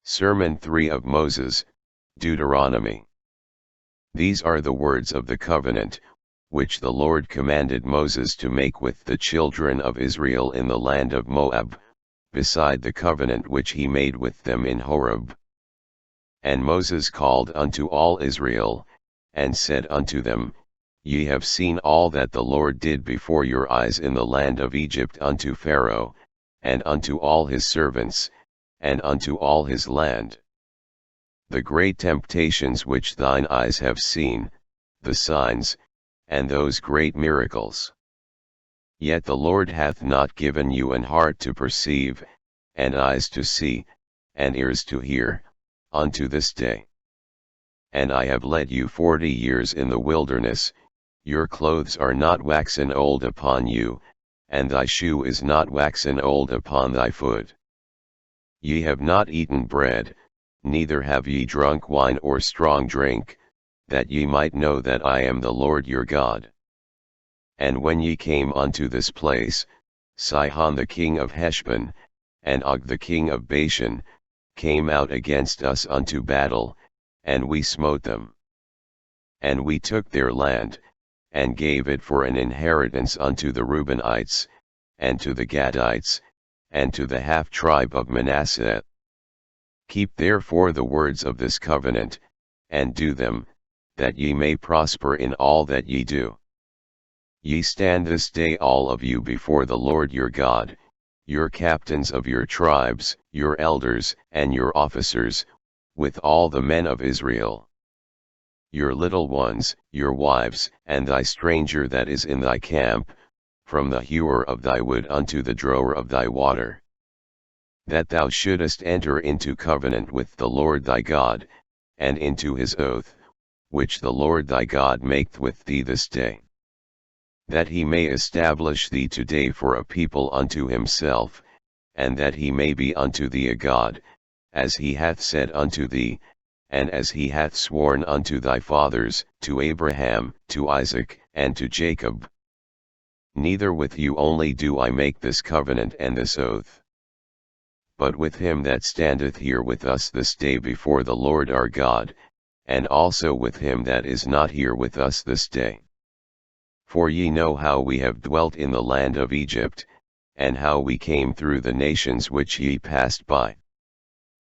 Sermon 3 of Moses, Deuteronomy. These are the words of the covenant, which the Lord commanded Moses to make with the children of Israel in the land of Moab, beside the covenant which he made with them in Horeb. And Moses called unto all Israel, and said unto them, Ye have seen all that the Lord did before your eyes in the land of Egypt unto Pharaoh, and unto all his servants, and unto all his land. The great temptations which thine eyes have seen, the signs, and those great miracles. Yet the Lord hath not given you an heart to perceive, and eyes to see, and ears to hear, unto this day. And I have led you 40 years in the wilderness, your clothes are not waxen old upon you, and thy shoe is not waxen old upon thy foot. Ye have not eaten bread, neither have ye drunk wine or strong drink, that ye might know that I am the Lord your God. And when ye came unto this place, Sihon the king of Heshbon, and Og the king of Bashan, came out against us unto battle, and we smote them. And we took their land, and gave it for an inheritance unto the Reubenites, and to the Gadites, and to the half-tribe of Manasseh. Keep therefore the words of this covenant, and do them, that ye may prosper in all that ye do. Ye stand this day all of you before the Lord your God, your captains of your tribes, your elders, and your officers, with all the men of Israel. Your little ones, your wives, and thy stranger that is in thy camp, from the hewer of thy wood unto the drawer of thy water. That thou shouldest enter into covenant with the Lord thy God, and into his oath, which the Lord thy God maketh with thee this day. That he may establish thee today for a people unto himself, and that he may be unto thee a God, as he hath said unto thee, and as he hath sworn unto thy fathers, to Abraham, to Isaac, and to Jacob. Neither with you only do I make this covenant and this oath, but with him that standeth here with us this day before the Lord our God, and also with him that is not here with us this day. For ye know how we have dwelt in the land of Egypt, and how we came through the nations which ye passed by.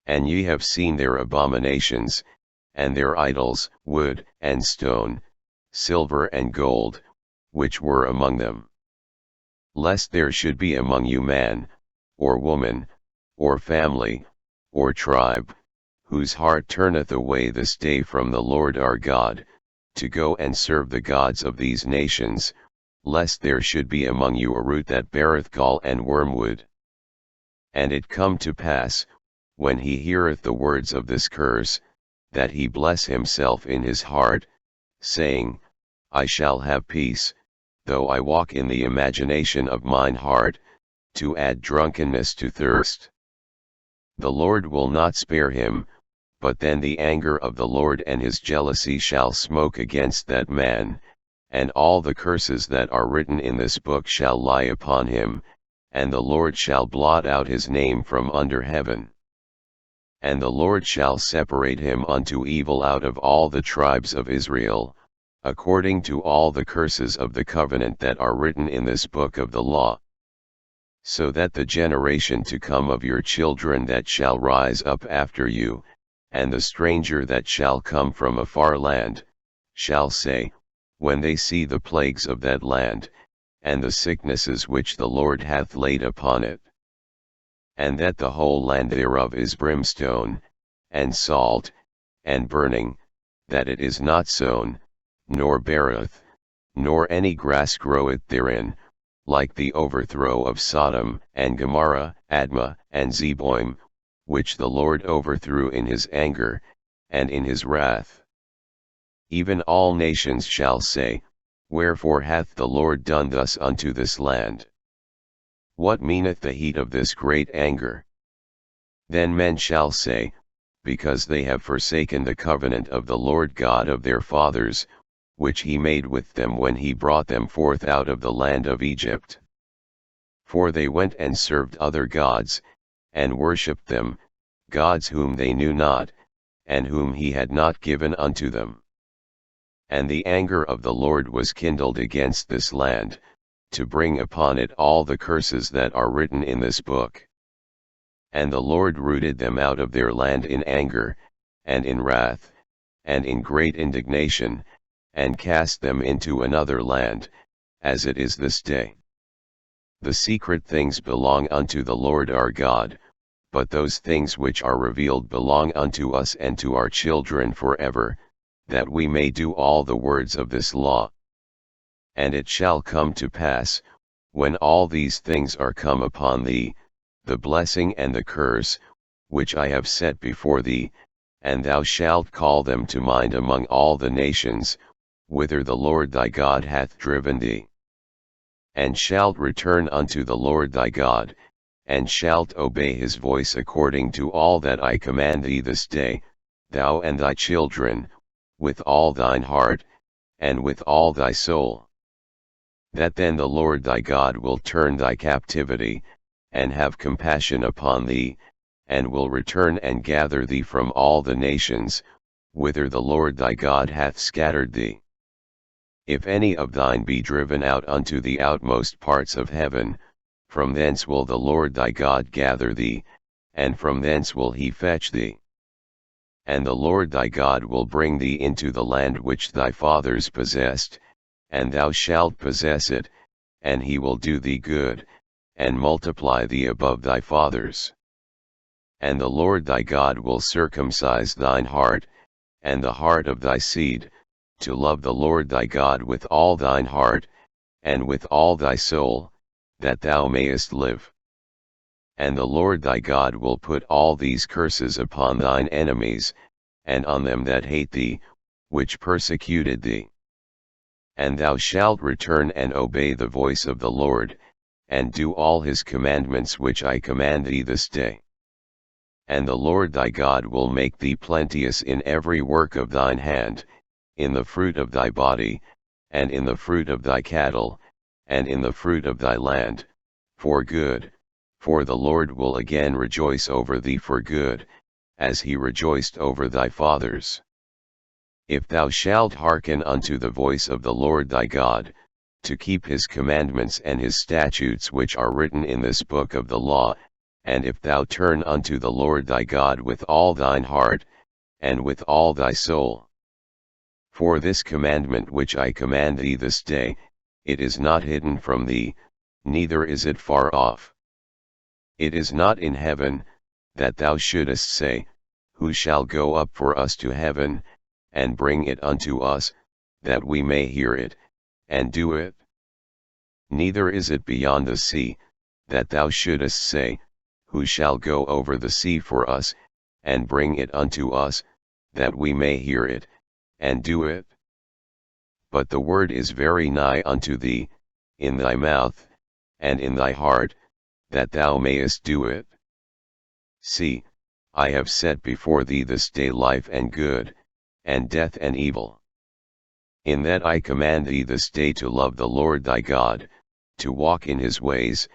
And ye have seen their abominations, and their idols, wood, and stone, silver and gold, which were among them. Lest there should be among you man, or woman, or family, or tribe, whose heart turneth away this day from the Lord our God, to go and serve the gods of these nations, lest there should be among you a root that beareth gall and wormwood. And it come to pass, when he heareth the words of this curse, that he bless himself in his heart, saying, I shall have peace, though I walk in the imagination of mine heart, to add drunkenness to thirst. The Lord will not spare him, but then the anger of the Lord and his jealousy shall smoke against that man, and all the curses that are written in this book shall lie upon him, and the Lord shall blot out his name from under heaven. And the Lord shall separate him unto evil out of all the tribes of Israel, according to all the curses of the covenant that are written in this book of the law. So that the generation to come of your children that shall rise up after you, and the stranger that shall come from a far land, shall say, when they see the plagues of that land, and the sicknesses which the Lord hath laid upon it, and that the whole land thereof is brimstone, and salt, and burning, that it is not sown, nor beareth, nor any grass groweth therein, like the overthrow of Sodom, and Gomorrah, Admah, and Zeboim, which the Lord overthrew in his anger, and in his wrath. Even all nations shall say, Wherefore hath the Lord done thus unto this land? What meaneth the heat of this great anger? Then men shall say, Because they have forsaken the covenant of the Lord God of their fathers, which he made with them when he brought them forth out of the land of Egypt. For they went and served other gods, and worshipped them, gods whom they knew not, and whom he had not given unto them. And the anger of the Lord was kindled against this land, to bring upon it all the curses that are written in this book. And the Lord rooted them out of their land in anger, and in wrath, and in great indignation, and cast them into another land, as it is this day. The secret things belong unto the Lord our God, but those things which are revealed belong unto us and to our children forever, that we may do all the words of this law. And it shall come to pass, when all these things are come upon thee, the blessing and the curse, which I have set before thee, and thou shalt call them to mind among all the nations, whither the Lord thy God hath driven thee. And shalt return unto the Lord thy God, and shalt obey his voice according to all that I command thee this day, thou and thy children, with all thine heart, and with all thy soul. That then the Lord thy God will turn thy captivity, and have compassion upon thee, and will return and gather thee from all the nations, whither the Lord thy God hath scattered thee. If any of thine be driven out unto the outmost parts of heaven, from thence will the Lord thy God gather thee, and from thence will he fetch thee. And the Lord thy God will bring thee into the land which thy fathers possessed, and thou shalt possess it, and he will do thee good, and multiply thee above thy fathers. And the Lord thy God will circumcise thine heart, and the heart of thy seed, to love the Lord thy God with all thine heart, and with all thy soul, that thou mayest live. And the Lord thy God will put all these curses upon thine enemies, and on them that hate thee, which persecuted thee. And thou shalt return and obey the voice of the Lord, and do all his commandments which I command thee this day. And the Lord thy God will make thee plenteous in every work of thine hand, in the fruit of thy body, and in the fruit of thy cattle, and in the fruit of thy land, for good, for the Lord will again rejoice over thee for good, as he rejoiced over thy fathers. If thou shalt hearken unto the voice of the Lord thy God, to keep his commandments and his statutes which are written in this book of the law, and if thou turn unto the Lord thy God with all thine heart, and with all thy soul. For this commandment which I command thee this day, it is not hidden from thee, neither is it far off. It is not in heaven, that thou shouldest say, Who shall go up for us to heaven, and bring it unto us, that we may hear it, and do it? Neither is it beyond the sea, that thou shouldest say, Who shall go over the sea for us, and bring it unto us, that we may hear it, and do it? But the word is very nigh unto thee, in thy mouth, and in thy heart, that thou mayest do it. See, I have set before thee this day life and good, and death and evil. In that I command thee this day to love the Lord thy God, to walk in his ways,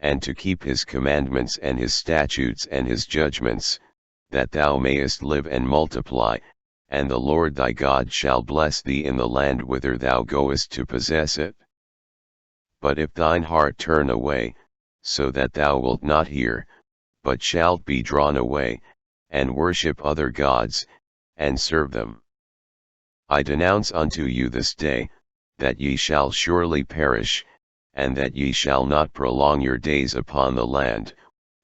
and to keep his commandments and his statutes and his judgments, that thou mayest live and multiply, and the Lord thy God shall bless thee in the land whither thou goest to possess it. But if thine heart turn away, so that thou wilt not hear, but shalt be drawn away, and worship other gods, and serve them, I denounce unto you this day, that ye shall surely perish, and that ye shall not prolong your days upon the land,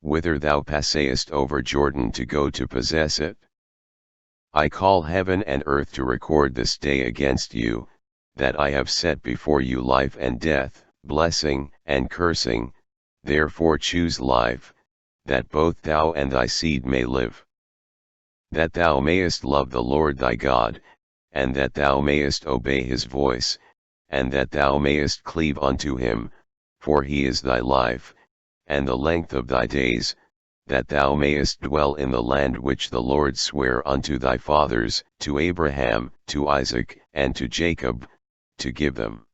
whither thou passest over Jordan to go to possess it. I call heaven and earth to record this day against you, that I have set before you life and death, blessing and cursing, therefore choose life, that both thou and thy seed may live. That thou mayest love the Lord thy God, and that thou mayest obey his voice, and that thou mayest cleave unto him, for he is thy life, and the length of thy days, that thou mayest dwell in the land which the Lord sware unto thy fathers, to Abraham, to Isaac, and to Jacob, to give them.